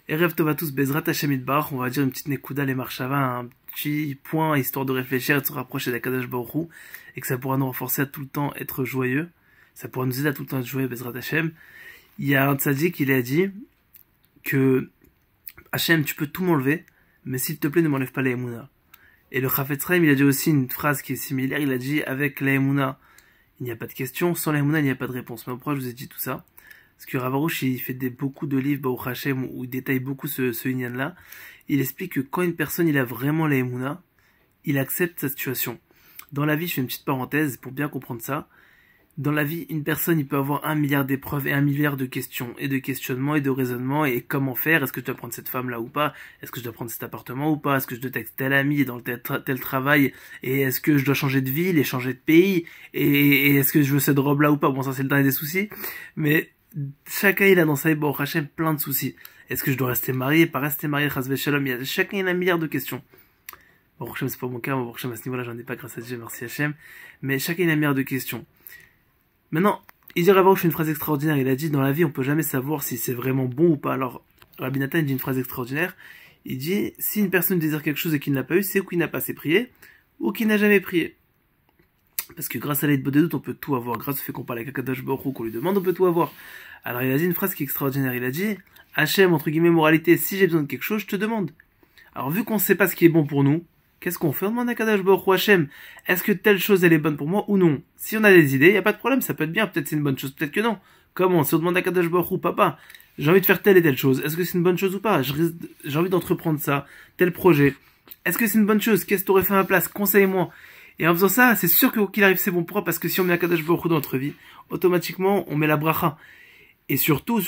Erev Tov à tous, Bezrat Hashem Yitbarach, on va dire une petite Nekuda les Marshava, un petit point histoire de réfléchir et de se rapprocher d'Akadosh Baruch Hu, et que ça pourra nous renforcer à tout le temps être joyeux, ça pourra nous aider à tout le temps être joyeux, Bezrat Hashem. Il y a un tzaddik, il a dit que Hashem, tu peux tout m'enlever, mais s'il te plaît, ne m'enlève pas la Emouna. Et le Chafetz Chaim, il a dit aussi une phrase qui est similaire, il a dit avec la Emouna, il n'y a pas de question, sans la Emouna, il n'y a pas de réponse. Mais pourquoi je vous ai dit tout ça? Parce que Rav Arush, il fait beaucoup de livres, Baruch Hashem, où il détaille beaucoup ce Inyan-là. Il explique que quand une personne, il a vraiment la Emouna, il accepte sa situation. Dans la vie, je fais une petite parenthèse pour bien comprendre ça. Dans la vie, une personne, il peut avoir 1 milliard d'épreuves et 1 milliard de questions, et de questionnements, et de raisonnements, et comment faire, est-ce que je dois prendre cette femme-là ou pas, est-ce que je dois prendre cet appartement ou pas, est-ce que je dois être tel ami dans tel travail, et est-ce que je dois changer de ville et changer de pays, et est-ce que je veux cette robe-là ou pas, bon ça c'est le dernier des soucis, mais chacun il a dans sa vie, Baruch Hashem, plein de soucis. Est-ce que je dois rester marié, pas rester marié, chas v'shalom, chacun il a 1 milliard de questions. Baruch Hashem c'est pas mon cas, Baruch Hashem à ce niveau-là j'en ai pas grâce à Dieu, merci Hashem, mais chacun il a 1 milliard de questions. Maintenant, il dit Rav Arush une phrase extraordinaire, il a dit dans la vie on peut jamais savoir si c'est vraiment bon ou pas. Alors Rabbi Nathan dit une phrase extraordinaire, il dit si une personne désire quelque chose et qu'il n'a pas eu, c'est ou qu'il n'a pas assez prié, ou qu'il n'a jamais prié. Parce que grâce à l'aide de doute on peut tout avoir, grâce au fait qu'on parle avec Akadosh Baruch Hu, qu'on lui demande, on peut tout avoir. Alors il a dit une phrase qui est extraordinaire, il a dit Hachem, entre guillemets, moralité, si j'ai besoin de quelque chose, je te demande. Alors vu qu'on ne sait pas ce qui est bon pour nous, qu'est-ce qu'on fait? On demande à Akadosh Baruch Hu, Hachem, est-ce que telle chose elle est bonne pour moi ou non? Si on a des idées, il n'y a pas de problème, ça peut être bien, peut-être c'est une bonne chose, peut-être que non. Comment? Si on demande à Akadosh Baruch Hu, papa, j'ai envie de faire telle et telle chose, est-ce que c'est une bonne chose ou pas? J'ai envie d'entreprendre ça, tel projet. Est-ce que c'est une bonne chose? Qu'est-ce que tu aurais fait à ma place? Conseille-moi. Et en faisant ça, c'est sûr que quoi qu'il arrive, c'est bon. Pourquoi? Parce que si on met Akadosh Baruch Hu dans notre vie, automatiquement, on met la bracha. Et surtout,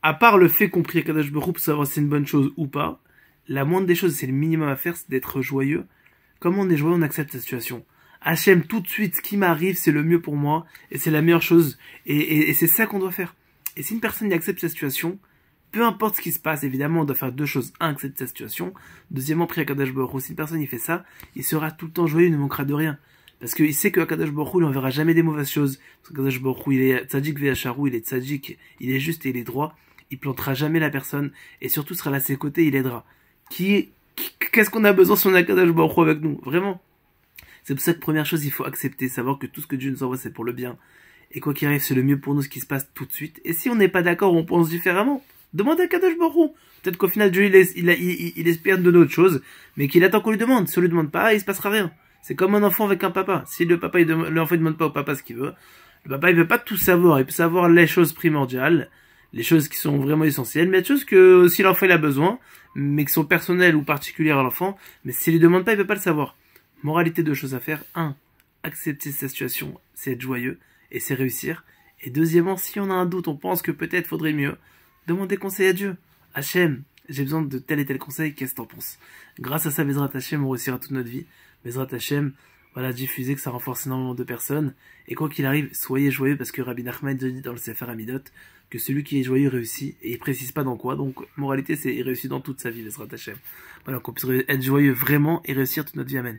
à part le fait qu'on prie Akadosh Baruch Hu pour savoir si c'est une bonne chose ou pas, la moindre des choses, c'est le minimum à faire, c'est d'être joyeux. Comme on est joyeux, on accepte la situation. Hachem, tout de suite, ce qui m'arrive, c'est le mieux pour moi, et c'est la meilleure chose. Et c'est ça qu'on doit faire. Et si une personne accepte sa situation, peu importe ce qui se passe, évidemment, on doit faire deux choses. Un, accepter sa situation. Deuxièmement, prier Akadosh Baruch Hu. Si une personne, il fait ça, il sera tout le temps joyeux, il ne manquera de rien. Parce qu'il sait que Akadosh Baruch Hu, il n'enverra jamais des mauvaises choses. Parce qu'Akadosh Baruch Hu, il est tzadik ve'acharou, il est tzadik, il est juste et il est droit. Il plantera jamais la personne, et surtout sera là à ses côtés, il aidera. Qu'est-ce qu'on a besoin si on a Akadosh Baruch Hu avec nous? Vraiment. C'est pour ça que première chose, il faut accepter, savoir que tout ce que Dieu nous envoie, c'est pour le bien. Et quoi qu'il arrive, c'est le mieux pour nous ce qui se passe tout de suite. Et si on n'est pas d'accord, on pense différemment, demandez à Akadosh Baruch Hu. Peut-être qu'au final, Dieu, il espère de donner autre chose, mais qu'il attend qu'on lui demande. Si on lui demande pas, il se passera rien. C'est comme un enfant avec un papa. Si l'enfant, il demande pas au papa ce qu'il veut, le papa, il veut pas tout savoir. Il peut savoir les choses primordiales, les choses qui sont vraiment essentielles, mais il y a des choses que si l'enfant il a besoin, mais qui sont personnelles ou particulières à l'enfant, mais s'il lui demande pas, il peut pas le savoir. Moralité, deux choses à faire. 1. Accepter sa situation, c'est être joyeux, et c'est réussir. Et deuxièmement, si on a un doute, on pense que peut-être faudrait mieux, demandez conseil à Dieu. Hachem, j'ai besoin de tel et tel conseil, qu'est-ce que t'en penses? Grâce à ça, Bezrat Hachem, on réussira toute notre vie. Bezrat Hachem, voilà, diffuser, que ça renforce énormément de personnes. Et quoi qu'il arrive, soyez joyeux, parce que Rabbi Nachman dit dans le Sefer Amidot que celui qui est joyeux réussit, et il précise pas dans quoi. Donc, moralité, c'est il réussit dans toute sa vie, Bezrat Hachem. Voilà, qu'on puisse être joyeux vraiment et réussir toute notre vie. Amen.